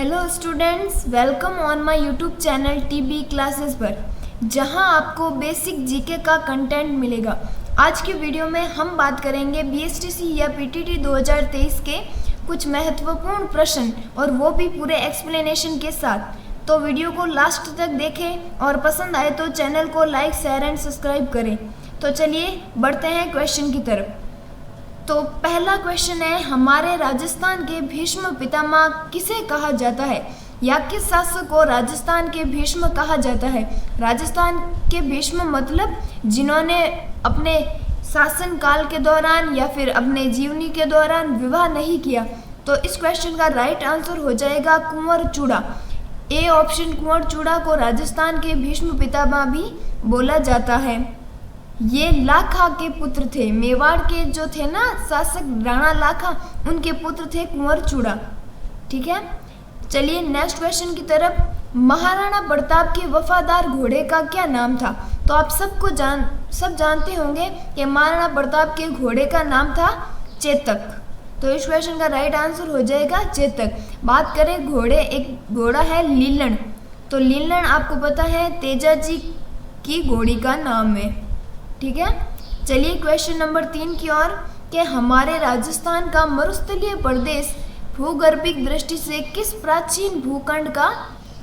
Hello students, welcome on my YouTube channel TB classes पर, जहां आपको बेसिक जीके का कंटेंट मिलेगा। आज की वीडियो में हम बात करेंगे बीएसटीसी या पीटीटी 2023 के कुछ महत्वपूर्ण प्रश्न, और वो भी पूरे एक्सप्लेनेशन के साथ। तो वीडियो को लास्ट तक देखें और पसंद आए तो चैनल को लाइक, शेयर एंड सब्सक्राइब करें। तो चलिए बढ़ते हैं क्वेश्चन की तरफ। तो पहला क्वेश्चन है, हमारे राजस्थान के भीष्म पितामह किसे कहा जाता है, या किस शासक को राजस्थान के भीष्म कहा जाता है। राजस्थान के भीष्म मतलब जिन्होंने अपने शासन काल के दौरान या फिर अपने जीवनी के दौरान विवाह नहीं किया। तो इस क्वेश्चन का राइट आंसर हो जाएगा कुंवर चूड़ा। ए ऑप्शन, कुंवर चूड़ा को राजस्थान के भीष्म पितामह भी बोला जाता है। ये लाखा के पुत्र थे, मेवाड़ के जो थे ना शासक राणा लाखा, उनके पुत्र थे कुंवर चूड़ा। ठीक है, चलिए नेक्स्ट क्वेश्चन की तरफ। महाराणा प्रताप के वफादार घोड़े का क्या नाम था। तो आप सब जानते होंगे कि महाराणा प्रताप के घोड़े का नाम था चेतक। तो इस क्वेश्चन का राइट आंसर हो जाएगा चेतक। बात करें घोड़े, एक घोड़ा है लीलन। तो लीलन आपको पता है तेजाजी की घोड़ी का नाम है। ठीक है, चलिए क्वेश्चन नंबर 3 की ओर, कि हमारे राजस्थान का मरुस्थलीय प्रदेश भूगर्भिक दृष्टि से किस प्राचीन भूखंड का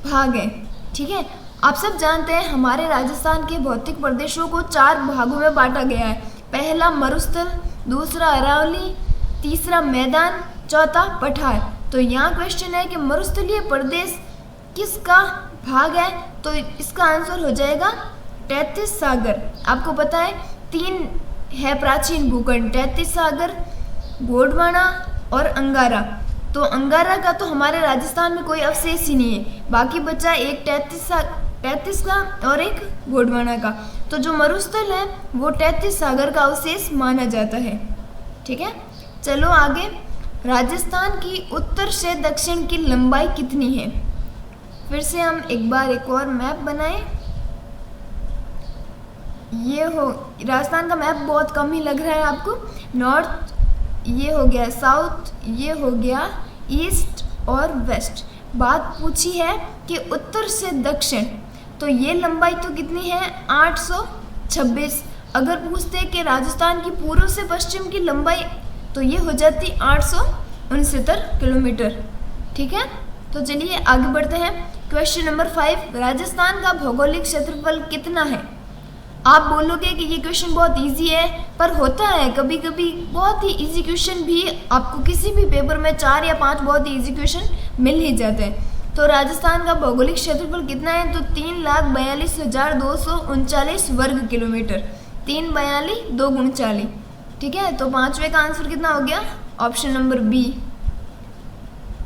भाग है। ठीक है, आप सब जानते हैं हमारे राजस्थान के भौतिक प्रदेशों को 4 भागों में बांटा गया है। पहला मरुस्थल, दूसरा अरावली, तीसरा मैदान, चौथा पठार। तो यहाँ क्वेश्चन है कि मरुस्थलीय प्रदेश किसका भाग है। तो इसका आंसर हो जाएगा 33 सागर। आपको पता है 3 है प्राचीन भूखंड, 33 सागर, गोंडवाना और अंगारा। तो अंगारा का तो हमारे राजस्थान में कोई अवशेष ही नहीं है, बाकी बचा एक 33 का और एक गोंडवाना का। तो जो मरुस्थल है वो 33 सागर का अवशेष माना जाता है। ठीक है, चलो आगे। राजस्थान की उत्तर से दक्षिण की लंबाई कितनी है। फिर से हम एक और मैप बनाएं। ये हो, राजस्थान का मैप बहुत कम ही लग रहा है आपको। नॉर्थ ये हो गया, साउथ ये हो गया, ईस्ट और वेस्ट। बात पूछी है कि उत्तर से दक्षिण, तो ये लंबाई तो कितनी है 826। अगर पूछते कि राजस्थान की पूर्व से पश्चिम की लंबाई, तो ये हो जाती 869 किलोमीटर। ठीक है, तो चलिए आगे बढ़ते हैं। क्वेश्चन नंबर 5, राजस्थान का भौगोलिक क्षेत्रफल कितना है। आप बोलोगे कि ये क्वेश्चन बहुत इजी है, पर होता है कभी कभी बहुत ही इजी क्वेश्चन भी आपको किसी भी पेपर में 4 या 5 बहुत ही इजी क्वेश्चन मिल ही जाते हैं। तो राजस्थान का भौगोलिक क्षेत्रफल कितना है, तो 3,42,239 वर्ग किलोमीटर। 342 2 गुण 40। ठीक है, तो 5वें का आंसर कितना हो गया, ऑप्शन नंबर बी।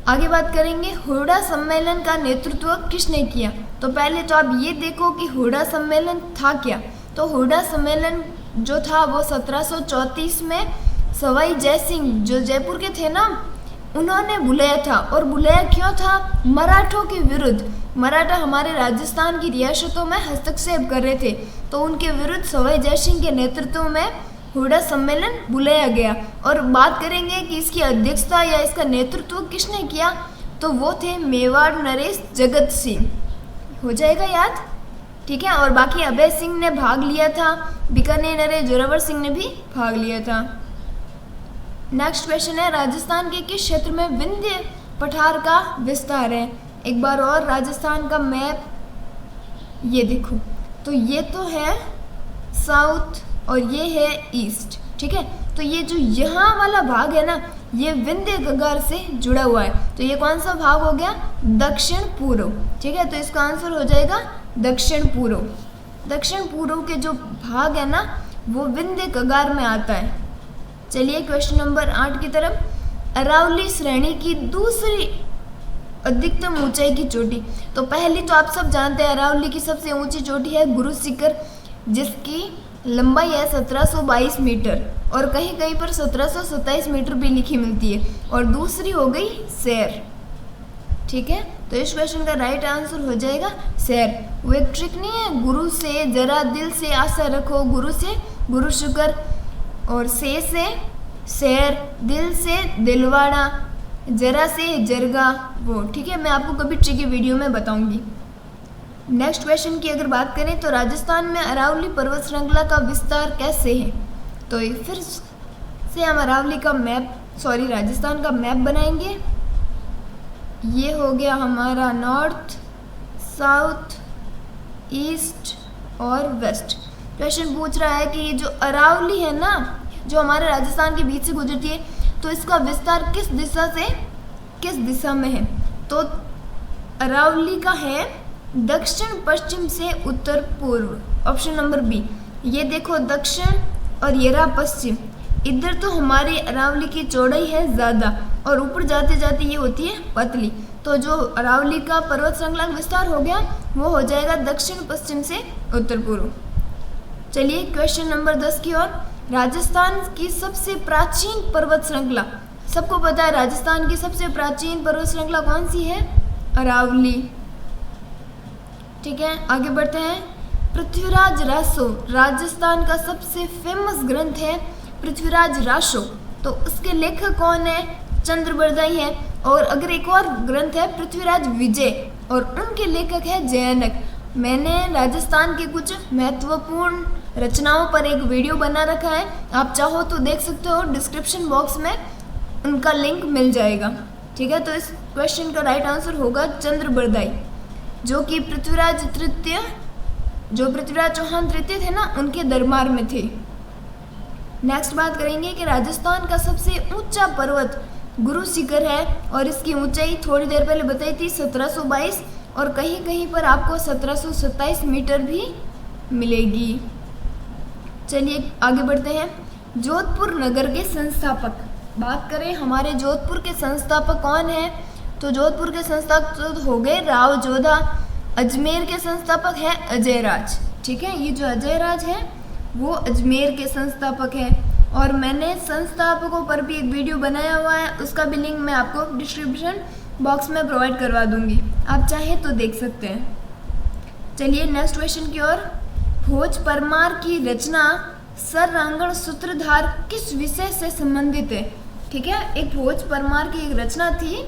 आगे बात करेंगे, हुडा सम्मेलन का नेतृत्व किसने किया। तो पहले तो आप ये देखो कि हुडा सम्मेलन था क्या। तो हुडा सम्मेलन जो था वो 1734 में सवाई जय सिंह जो जयपुर के थे ना, उन्होंने बुलाया था। और बुलाया क्यों था, मराठों के विरुद्ध। मराठा हमारे राजस्थान की रियासतों में हस्तक्षेप कर रहे थे, तो उनके विरुद्ध सवाई जय सिंह के नेतृत्व में हुडा सम्मेलन बुलाया गया। और बात करेंगे कि इसकी अध्यक्षता या इसका नेतृत्व किसने किया, तो वो थे मेवाड़ नरेश जगत सिंह। हो जाएगा याद। ठीक है, और बाकी अभय सिंह ने भाग लिया था, बीकानेर नरेश जोरावर सिंह ने भी भाग लिया था। नेक्स्ट क्वेश्चन है, राजस्थान के किस क्षेत्र में विंध्य पठार का विस्तार है। एक बार और राजस्थान का मैप ये देखो, तो ये तो है साउथ और ये है ईस्ट। ठीक है, तो ये जो यहाँ वाला भाग है ना, ये विंध्य गगार से जुड़ा हुआ है। तो ये कौन सा भाग हो गया, दक्षिण पूर्व। ठीक है, तो इसका आंसर हो जाएगा दक्षिण पूर्व। दक्षिण पूर्व के जो भाग है ना, वो विंध्य गगार में आता है। चलिए क्वेश्चन नंबर 8 की तरफ। अरावली श्रेणी की दूसरी अधिकतम ऊंचाई की चोटी। तो पहली तो आप सब जानते हैं अरावली की सबसे ऊंची चोटी है गुरु शिखर, जिसकी लंबाई है 1722 मीटर, और कहीं कहीं पर 1727 मीटर भी लिखी मिलती है। और दूसरी हो गई शेर। ठीक है, तो इस क्वेश्चन का राइट आंसर हो जाएगा शेर। वो एक ट्रिक नहीं है, गुरु से जरा दिल से आशा रखो, गुरु से गुरु शुक्र, और से शेर, दिल से दिलवाड़ा, जरा से जरगा वो, ठीक है। मैं आपको कभी ट्रिकी वीडियो में बताऊंगी। नेक्स्ट क्वेश्चन की अगर बात करें तो राजस्थान में अरावली पर्वत श्रृंखला का विस्तार कैसे है? तो फिर से हम राजस्थान का मैप बनाएंगे। ये हो गया हमारा नॉर्थ, साउथ, ईस्ट और वेस्ट। क्वेश्चन पूछ रहा है कि ये जो अरावली है ना, जो हमारे राजस्थान के बीच से गुजरती है, तो इसका विस्तार किस दिशा से किस दिशा में है? तो अरावली का है दक्षिण पश्चिम से उत्तर पूर्व, ऑप्शन नंबर बी। ये देखो दक्षिण और ये रहा पश्चिम। इधर तो हमारी अरावली की चौड़ाई है ज़्यादा और ऊपर जाते जाते ये होती है पतली। तो जो अरावली का पर्वत श्रृंखला विस्तार हो गया वो हो जाएगा दक्षिण पश्चिम से उत्तर पूर्व। चलिए क्वेश्चन नंबर 10 की ओर। राजस्थान की सबसे प्राचीन पर्वत श्रृंखला, सबको पता है राजस्थान की सबसे प्राचीन पर्वत श्रृंखला कौन सी है? अरावली, ठीक है। आगे बढ़ते हैं। पृथ्वीराज रासो राजस्थान का सबसे फेमस ग्रंथ है पृथ्वीराज रासो, तो उसके लेखक कौन है? चंद्रबरदाई है। और अगर एक और ग्रंथ है पृथ्वीराज विजय और उनके लेखक है जयनक। मैंने राजस्थान के कुछ महत्वपूर्ण रचनाओं पर एक वीडियो बना रखा है, आप चाहो तो देख सकते हो, डिस्क्रिप्शन बॉक्स में उनका लिंक मिल जाएगा, ठीक है। तो इस क्वेश्चन का राइट आंसर होगा चंद्रबरदाई, जो कि पृथ्वीराज चौहान तृतीय थे ना, उनके दरबार में थे। नेक्स्ट बात करेंगे कि राजस्थान का सबसे ऊंचा पर्वत गुरु शिखर है और इसकी ऊंचाई थोड़ी देर पहले बताई थी 1722 और कहीं कहीं पर आपको 1727 मीटर भी मिलेगी। चलिए आगे बढ़ते हैं। जोधपुर नगर के संस्थापक, बात करें हमारे जोधपुर के संस्थापक कौन है? तो जोधपुर के संस्थापक हो गए राव जोधा। अजमेर के संस्थापक है अजय राज, ठीक है। ये जो अजय राज है वो अजमेर के संस्थापक है और मैंने संस्थापकों पर भी एक वीडियो बनाया हुआ है, उसका भी लिंक मैं आपको डिस्क्रिप्शन बॉक्स में प्रोवाइड करवा दूंगी, आप चाहें तो देख सकते हैं। चलिए नेक्स्ट क्वेश्चन की ओर। भोज परमार की रचना सरांगण सूत्रधार किस विषय से संबंधित है? ठीक है, एक भोज परमार की एक रचना थी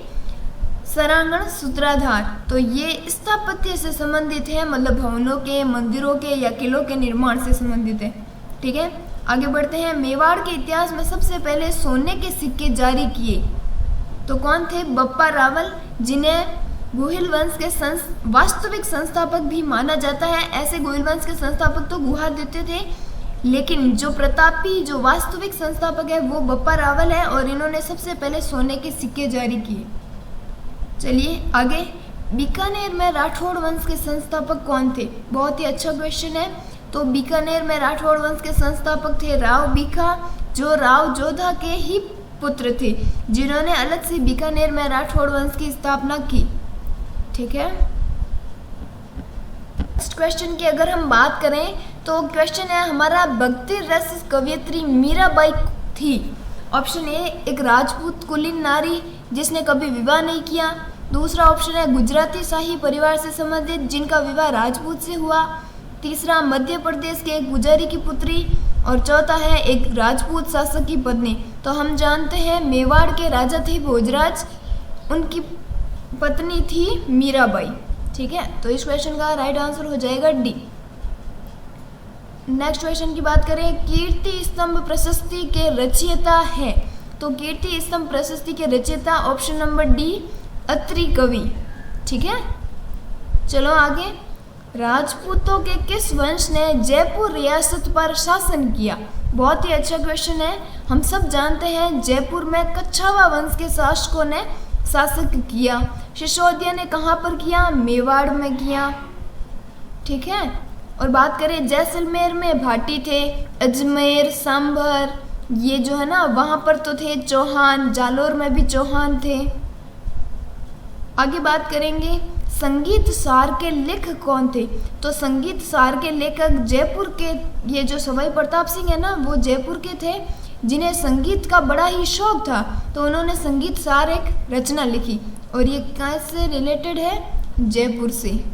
सरांगण सूत्रधार, तो ये स्थापत्य से संबंधित है, मतलब भवनों के, मंदिरों के या किलों के निर्माण से संबंधित है, ठीक है। आगे बढ़ते हैं। मेवाड़ के इतिहास में सबसे पहले सोने के सिक्के जारी किए तो कौन थे? बप्पा रावल, जिन्हें गोहिल वंश के वास्तविक संस्थापक भी माना जाता है। ऐसे गोहिल वंश के संस्थापक तो गुहा देते थे, लेकिन जो प्रतापी जो वास्तविक संस्थापक है वो बप्पा रावल है और इन्होंने सबसे पहले सोने के सिक्के जारी किए। चलिए आगे। बीकानेर में राठौड़ वंश के संस्थापक कौन थे? बहुत ही अच्छा क्वेश्चन है। तो बीकानेर में राठौड़ वंश के संस्थापक थे राव बीखा, जो राव जोधा के ही पुत्र थे, जिन्होंने अलग से बीकानेर में राठौड़ वंश की स्थापना की, ठीक है। नेक्स्ट क्वेश्चन की अगर हम बात करें तो क्वेश्चन है हमारा, भक्ति रस कवयित्री मीराबाई थी। ऑप्शन ए एक राजपूत कुलीन नारी जिसने कभी विवाह नहीं किया। दूसरा ऑप्शन है गुजराती शाही परिवार से संबंधित जिनका विवाह राजपूत से हुआ। तीसरा मध्य प्रदेश के एक पुजारी की पुत्री और चौथा है एक राजपूत शासक की पत्नी। तो हम जानते हैं मेवाड़ के राजा थे भोजराज, उनकी पत्नी थी मीराबाई, ठीक है। तो इस क्वेश्चन का राइट आंसर हो जाएगा डी। नेक्स्ट क्वेश्चन की बात करें, कीर्ति स्तंभ प्रशस्ति के रचयिता है। तो कीर्ति स्तंभ प्रशस्ति के रचयिता ऑप्शन नंबर डी अत्रि कवि, ठीक है। चलो आगे। राजपूतों के किस वंश ने जयपुर रियासत पर शासन किया? बहुत ही अच्छा क्वेश्चन है। हम सब जानते हैं जयपुर में कच्छावा वंश के शासकों ने शासक किया। सिसोदिया ने कहाँ पर किया? मेवाड़ में किया, ठीक है। और बात करें जैसलमेर में भाटी थे, अजमेर, सांभर, ये जो है ना वहाँ पर तो थे चौहान, जालोर में भी चौहान थे। आगे बात करेंगे संगीत सार के लेखक कौन थे? तो संगीत सार के लेखक जयपुर के, ये जो सवाई प्रताप सिंह है ना वो जयपुर के थे, जिन्हें संगीत का बड़ा ही शौक था, तो उन्होंने संगीत सार एक रचना लिखी और ये कहाँ से रिलेटेड है? जयपुर से।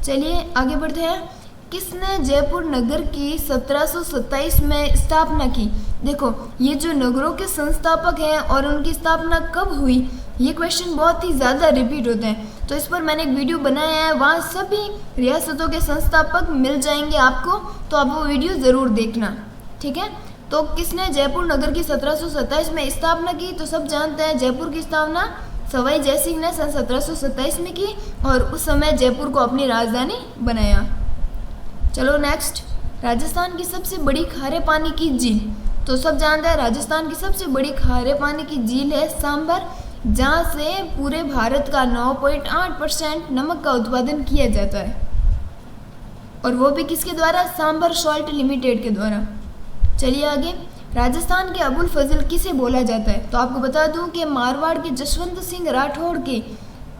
चलिए आगे बढ़ते हैं। किसने जयपुर नगर की 1727 में स्थापना की? देखो, ये जो नगरों के संस्थापक हैं और उनकी स्थापना कब हुई, ये क्वेश्चन बहुत ही ज़्यादा रिपीट होते हैं। तो इस पर मैंने एक वीडियो बनाया है, वहाँ सभी रियासतों के संस्थापक मिल जाएंगे आपको, तो आप वो वीडियो ज़रूर देखना, ठीक है। तो किसने जयपुर नगर की 1727 में स्थापना की, तो सब जानते हैं जयपुर की स्थापना सवाई जयसिंह ने सन 1727 में की और उस समय जयपुर को अपनी राजधानी बनाया। चलो नेक्स्ट, राजस्थान की सबसे बड़ी खारे पानी की झील, तो सब जानते हैं राजस्थान की सबसे बड़ी खारे पानी की झील है सांभर, जहाँ से पूरे भारत का 9.8% नमक का उत्पादन किया जाता है, और वो भी किसके द्वारा, सांभर सॉल्ट लिमिटेड के द्वारा। चलिए आगे, राजस्थान के अबुल फजल किसे बोला जाता है, तो आपको बता दूं कि मारवाड़ के जसवंत सिंह राठौड़ के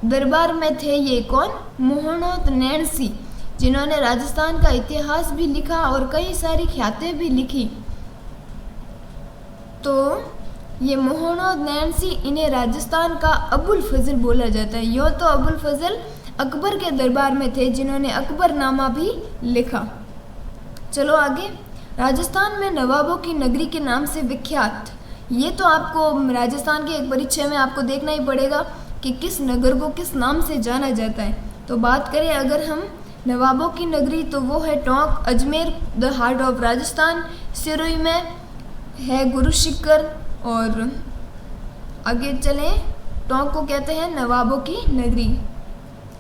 दरबार में थे ये कौन, मोहनोद नैणसी, जिन्होंने राजस्थान का इतिहास भी लिखा और कई सारी ख्यातें भी लिखी। तो ये मोहनोद नैणसी, इन्हें राजस्थान का अबुल फजल बोला जाता है। यो तो अबुल फजल अकबर के दरबार में थे, जिन्होंने अकबरनामा भी लिखा। चलो आगे, राजस्थान में नवाबों की नगरी के नाम से विख्यात, ये तो आपको राजस्थान के एक परीक्षा में आपको देखना ही पड़ेगा कि किस नगर को किस नाम से जाना जाता है। तो बात करें अगर हम नवाबों की नगरी, तो वो है Tonk, Ajmer the heart of Rajasthan, Sirohi में है गुरु शिखर, और आगे चलें, टोंक को कहते हैं नवाबों की नगरी।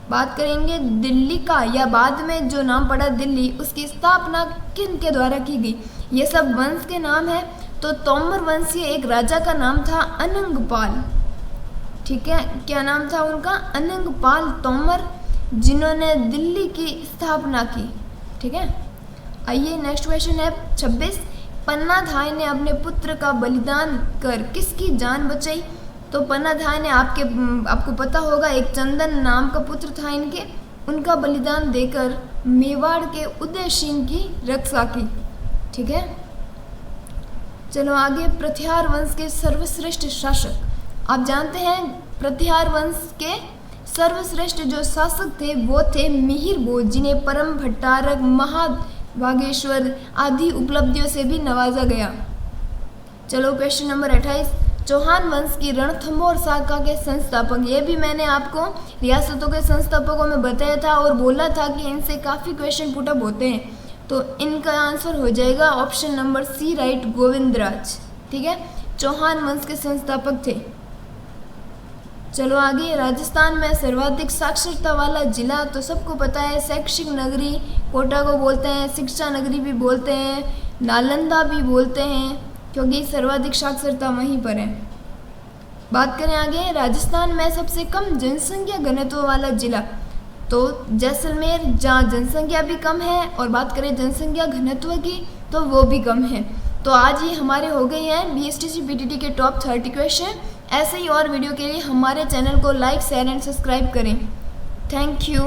बात करेंगे दिल्ली का, या बाद में जो नाम पड़ा दिल्ली, उसकी स्थापना किन के द्वारा की गई, ये सब वंश के नाम है। तो तोमर वंशीय एक राजा का नाम था अनंगपाल, ठीक है, क्या नाम था उनका, अनंगपाल तोमर, जिन्होंने दिल्ली की स्थापना की, ठीक है। आइए नेक्स्ट क्वेश्चन है 26, पन्नाधाय ने अपने पुत्र का बलिदान कर किसकी जान बचाई, तो पन्नाधाय ने आपको पता होगा एक चंदन नाम का पुत्र था इनके, उनका बलिदान देकर मेवाड़ के उदय सिंह की रक्षा की, ठीक है। चलो आगे, प्रथिहार वंश के सर्वश्रेष्ठ शासक, आप जानते हैं प्रथिहार वंश के सर्वश्रेष्ठ जो शासक थे वो थे मिहिर भोज, जिन्हें परम भट्टारक, महाभागेश्वर आदि उपलब्धियों से भी नवाजा गया। चलो क्वेश्चन नंबर 28, चौहान वंश की रणथंभौर शाखा के संस्थापक, ये भी मैंने आपको रियासतों के संस्थापकों में बताया था और बोला था कि इनसे काफ़ी क्वेश्चन पुटअप होते हैं, तो इनका आंसर हो जाएगा option number C right, Govindraj, ठीक है, चौहान वंश के संस्थापक थे। चलो आगे, राजस्थान में सर्वाधिक साक्षरता वाला जिला, तो सबको पता है शैक्षिक नगरी कोटा को बोलते हैं, शिक्षा नगरी भी बोलते हैं, नालंदा भी बोलते हैं, क्योंकि सर्वाधिक साक्षरता वहीं पर है। बात करें आगे, राजस्थान में सबसे कम जनसंख्या घनत्व वाला जिला, तो जैसलमेर, जहाँ जनसंख्या भी कम है, और बात करें जनसंख्या घनत्व की तो वो भी कम है। तो आज ये हमारे हो गए हैं BSTC PTT के टॉप 30 क्वेश्चन। ऐसे ही और वीडियो के लिए हमारे चैनल को लाइक, शेयर एंड सब्सक्राइब करें। Thank you.